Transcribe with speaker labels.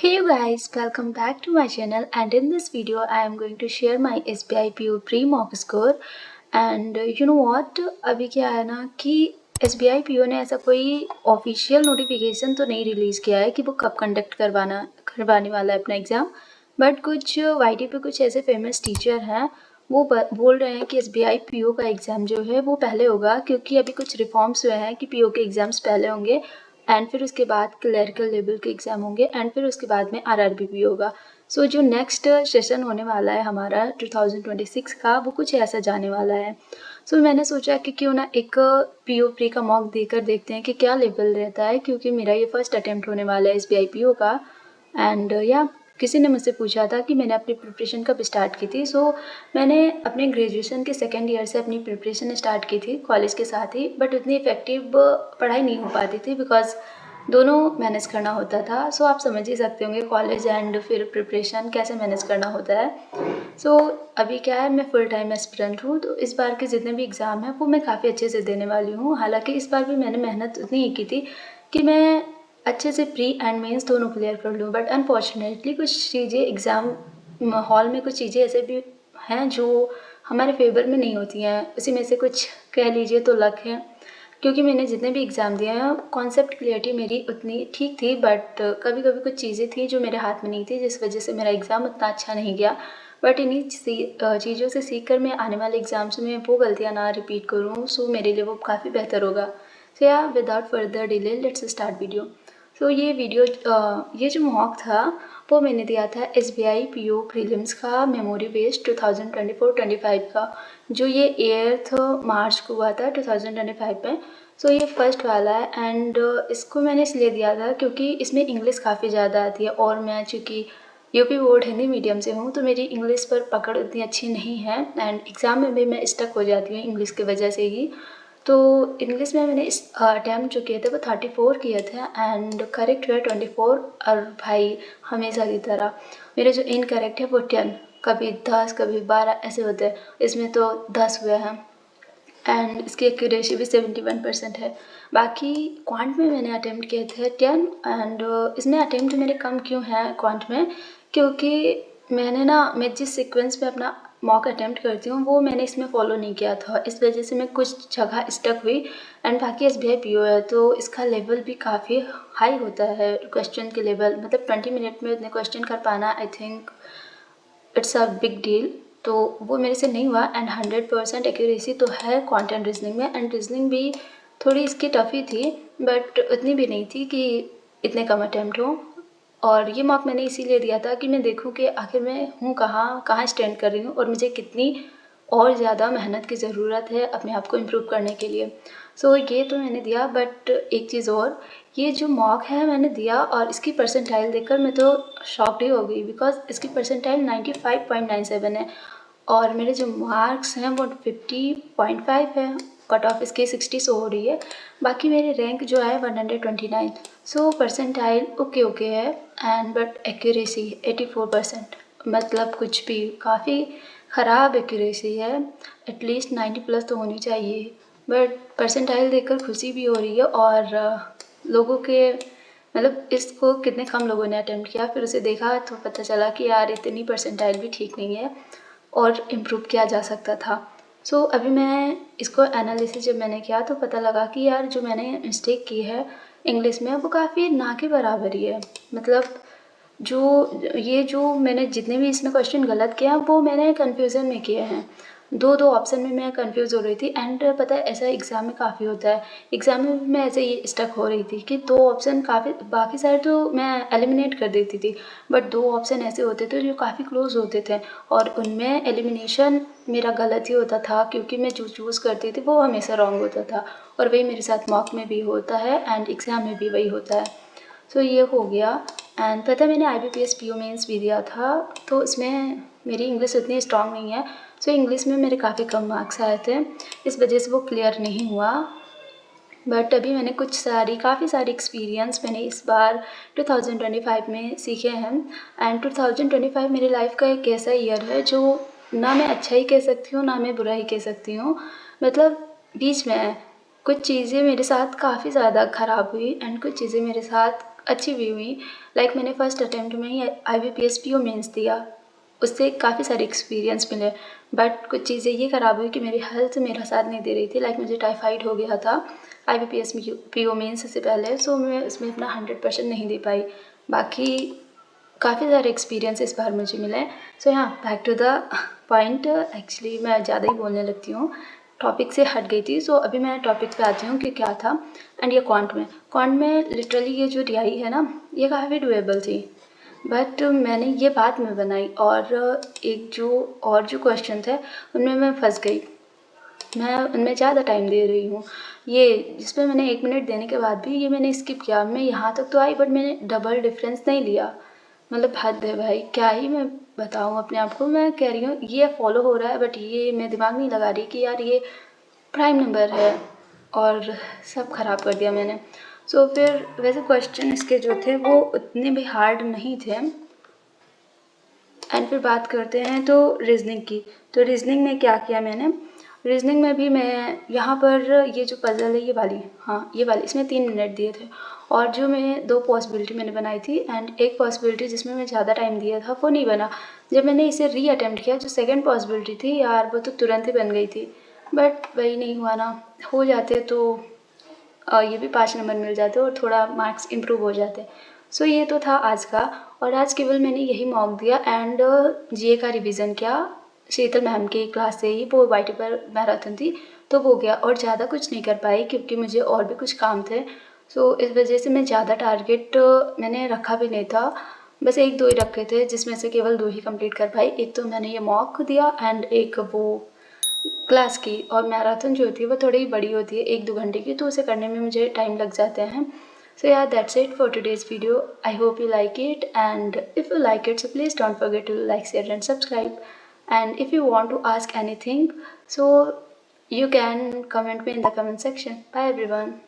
Speaker 1: Hey you guys, welcome back to my channel, and in this video I am going to share my SBI PO pre-mock score. And you know what, अभी क्या है ना कि SBI PO ने ऐसा कोई official notification तो नहीं रिलीज़ किया है कि वो कब कंडक्ट करवाने वाला है अपना एग्ज़ाम। बट कुछ YT पे कुछ ऐसे फेमस टीचर हैं, वो बोल रहे हैं कि SBI PO का एग्ज़ाम जो है वो पहले होगा, क्योंकि अभी कुछ रिफॉर्म्स हुए हैं कि PO के एग्ज़ाम्स पहले होंगे एंड फिर उसके बाद क्लरिकल लेवल के एग्ज़ाम होंगे एंड फिर उसके बाद में RRB भी होगा। सो जो नेक्स्ट सेशन होने वाला है हमारा 2026 का, वो कुछ ऐसा जाने वाला है। सो मैंने सोचा कि क्यों ना एक PO प्री का मॉक देकर देखते हैं कि क्या लेवल रहता है, क्योंकि मेरा ये फर्स्ट अटेम्प्ट होने वाला है SBI PO का। एंड या किसी ने मुझसे पूछा था कि मैंने अपनी प्रिपरेशन कब स्टार्ट की थी। सो मैंने अपने ग्रेजुएशन के सेकेंड ईयर से अपनी प्रिपरेशन स्टार्ट की थी कॉलेज के साथ ही, बट उतनी इफ़ेक्टिव पढ़ाई नहीं हो पाती थी बिकॉज दोनों मैनेज करना होता था। सो आप समझ ही सकते होंगे कॉलेज एंड फिर प्रिपरेशन कैसे मैनेज करना होता है। सो अभी क्या है, मैं फुल टाइम एस्पिरेंट हूँ, तो इस बार के जितने भी एग्ज़ाम हैं वो मैं काफ़ी अच्छे से देने वाली हूँ। हालांकि इस बार भी मैंने मेहनत उतनी ही की थी कि मैं अच्छे से प्री एंड मेंस दोनों क्लियर कर लूँ, बट अनफॉर्चुनेटली कुछ चीज़ें एग्ज़ाम हॉल में कुछ चीज़ें ऐसे भी हैं जो हमारे फेवर में नहीं होती हैं। उसी में से कुछ कह लीजिए तो लक है, क्योंकि मैंने जितने भी एग्ज़ाम दिए हैं कॉन्सेप्ट क्लियरिटी मेरी उतनी ठीक थी, बट कभी कभी कुछ चीज़ें थी जो मेरे हाथ में नहीं थी, जिस वजह से मेरा एग्ज़ाम उतना अच्छा नहीं गया। बट इन्हीं चीज़ों से सीख कर मैं आने वाले एग्ज़ाम्स में वो गलतियाँ ना रिपीट करूँ, सो मेरे लिए वो काफ़ी बेहतर होगा। सो या without further delay let's start video. So ये जो मॉक था वो मैंने दिया था SBI PO प्रीलिम्स का मेमोरी बेस्ड 2024-25 का, जो ये 8 मार्च को हुआ था 2025 में। सो ये फर्स्ट वाला है एंड इसको मैंने इसलिए दिया था क्योंकि इसमें इंग्लिश काफ़ी ज़्यादा आती है, और मैं चूँकि यूपी बोर्ड हिंदी मीडियम से हूँ तो मेरी इंग्लिश पर पकड़ उतनी अच्छी नहीं है एंड एग्ज़ाम में भी मैं स्टक हो जाती हूँ इंग्लिश की वजह से ही। तो इंग्लिश में मैंने इस अटैम्प्ट जो किए थे वो 34 किए थे एंड करेक्ट हुए 24। और भाई हमेशा की तरह मेरे जो इनकरेक्ट है वो 10, कभी 10 कभी 12 ऐसे होते हैं, इसमें तो 10 हुए हैं एंड इसकी एक्यूरेसी भी 71% है। बाकी क्वांट में मैंने अटैम्प्ट किए थे 10 एंड इसमें अटैम्प्ट मेरे कम क्यों हैं क्वांट में, क्योंकि मैं जिस सीक्वेंस में अपना मॉक अटैम्प्ट करती हूँ वो मैंने इसमें फॉलो नहीं किया था, इस वजह से मैं कुछ जगह स्टक हुई। एंड बाकी SBI PO है तो इसका लेवल भी काफ़ी हाई होता है, क्वेश्चन के लेवल, मतलब 20 मिनट में उतने क्वेश्चन कर पाना I think it's a big deal. तो वो मेरे से नहीं हुआ एंड 100% एक्यूरेसी तो है क्वांट एंड रीजनिंग में, एंड रीजनिंग भी थोड़ी इसकी टफ ही थी बट उतनी भी नहीं थी कि इतने कम अटैम्प्ट हो। और ये मॉक मैंने इसीलिए दिया था कि मैं देखूं कि आखिर मैं हूँ कहाँ कहाँ स्टैंड कर रही हूँ और मुझे कितनी और ज़्यादा मेहनत की ज़रूरत है अपने आप को इम्प्रूव करने के लिए। सो ये तो मैंने दिया, बट एक चीज़ और, ये जो मॉक है मैंने दिया और इसकी परसेंटाइल देखकर मैं तो शॉक्ड ही हो गई बिकॉज इसकी परसेंटाइल 95.97 है और मेरे जो मार्क्स हैं वो 50.5 है। कट ऑफ इसकी 60 शो हो रही है, बाकी मेरे रैंक जो है 129। सो परसेंटाइल ओके है एंड बट एक्यूरेसी 84%, मतलब कुछ भी काफ़ी ख़राब एक्यूरेसी है। एटलीस्ट 90 प्लस तो होनी चाहिए, बट परसेंटाइल देखकर खुशी भी हो रही है। और लोगों के मतलब इसको कितने कम लोगों ने अटेम्प्ट किया, फिर उसे देखा तो पता चला कि यार इतनी परसेंटाइल भी ठीक नहीं है और इम्प्रूव किया जा सकता था। सो अभी मैं इसको एनालिसिस जब मैंने किया तो पता लगा कि यार जो मैंने मिस्टेक की है इंग्लिश में वो काफ़ी ना के बराबर ही है। मतलब जो मैंने जितने भी इसमें क्वेश्चन गलत किया वो मैंने कन्फ्यूज़न में किए हैं। दो ऑप्शन में मैं कंफ्यूज हो रही थी एंड पता है ऐसा एग्ज़ाम में काफ़ी होता है। एग्ज़ाम में मैं ऐसे ही स्टक हो रही थी कि दो ऑप्शन काफ़ी, बाकी सारे तो मैं एलिमिनेट कर देती थी, बट दो ऑप्शन ऐसे होते थे जो काफ़ी क्लोज होते थे और उनमें एलिमिनेशन मेरा गलत ही होता था, क्योंकि मैं जो चूज़ करती थी वो हमेशा रॉन्ग होता था। और वही मेरे साथ मॉक में भी होता है एंड एग्ज़ाम में भी वही होता है। सो ये हो गया। एंड पता है मैंने IBPS PO मेंस भी दिया था, तो इसमें मेरी इंग्लिश उतनी स्ट्रांग नहीं है। सो इंग्लिश में मेरे काफ़ी कम मार्क्स आए थे, इस वजह से वो क्लियर नहीं हुआ। बट अभी मैंने काफ़ी सारी एक्सपीरियंस मैंने इस बार 2025 में सीखे हैं एंड 2025 मेरी लाइफ का एक ऐसा ईयर है जो ना मैं अच्छा ही कह सकती हूँ ना मैं बुरा ही कह सकती हूँ, मतलब बीच में है। कुछ चीज़ें मेरे साथ काफ़ी ज़्यादा ख़राब हुई एंड कुछ चीज़ें मेरे साथ अच्छी भी हुई। लाइक मैंने फर्स्ट अटेम्प्ट में ही IBPS PO मेंस दिया, उससे काफ़ी सारे एक्सपीरियंस मिले। बट कुछ चीज़ें ये ख़राब हुई कि मेरी हेल्थ मेरा साथ नहीं दे रही थी। लाइक मुझे टाइफाइड हो गया था IBPS PO मेंस से पहले, सो मैं इसमें अपना 100% नहीं दे पाई। बाकी काफ़ी सारे एक्सपीरियंस इस बार मुझे मिले। सो यहाँ back to the point. Actually मैं ज़्यादा ही बोलने लगती हूँ, टॉपिक से हट गई थी। सो अभी मैं टॉपिक पे आती हूँ कि क्या था। एंड ये क्वांट में लिटरली ये जो रियाई है ना, ये काफ़ी डुएबल थी। बट मैंने ये बात में बनाई, और एक जो क्वेश्चन थे उनमें मैं फंस गई। मैं उनमें ज़्यादा टाइम दे रही हूँ, ये जिसमें मैंने 1 मिनट देने के बाद भी ये मैंने स्किप किया। मैं यहाँ तक तो आई, बट मैंने डबल डिफरेंस नहीं लिया। मतलब हद है भाई, क्या ही मैं बताऊँ अपने आप को। मैं कह रही हूँ ये फॉलो हो रहा है, बट ये मैं दिमाग नहीं लगा रही कि यार ये प्राइम नंबर है, और सब ख़राब कर दिया मैंने। सो फिर वैसे क्वेश्चन इसके जो थे वो उतने भी हार्ड नहीं थे। एंड फिर बात करते हैं तो रीजनिंग की। तो रीजनिंग में क्या किया मैंने, रीजनिंग में भी मैं यहाँ पर ये जो पज़ल है ये वाली, हाँ ये वाली, इसमें 3 मिनट दिए थे। और जो मैं 2 पॉसिबिलिटी मैंने बनाई थी, एंड एक पॉसिबिलिटी जिसमें मैं ज़्यादा टाइम दिया था वो नहीं बना। जब मैंने इसे री अटेम्प्ट किया, जो सेकेंड पॉसिबिलिटी थी यार, वो तो तुरंत ही बन गई थी। बट वही नहीं हुआ ना, हो जाते तो ये भी 5 नंबर मिल जाते और थोड़ा मार्क्स इम्प्रूव हो जाते। सो ये तो था आज का। और आज केवल मैंने यही मॉक दिया एंड GA का रिवीजन किया शीतल मैम की क्लास से ही। वो वाईटी पर मैराथन थी तो वो गया, और ज़्यादा कुछ नहीं कर पाई क्योंकि मुझे और भी कुछ काम थे। सो इस वजह से मैं ज़्यादा टारगेट मैंने रखा भी नहीं था, बस 1-2 ही रखे थे, जिसमें से केवल 2 ही कंप्लीट कर पाई। एक तो मैंने ये मॉक दिया एंड एक वो क्लास की। और मैराथन जो होती है वो थोड़ी बड़ी होती है, 1-2 घंटे की, तो उसे करने में मुझे टाइम लग जाते हैं। So yeah, that's it for today's video. I hope you like it, and if you like it, so please don't forget to like, share and subscribe. And if you want to ask anything, so you can comment me in the comment section. Bye everyone.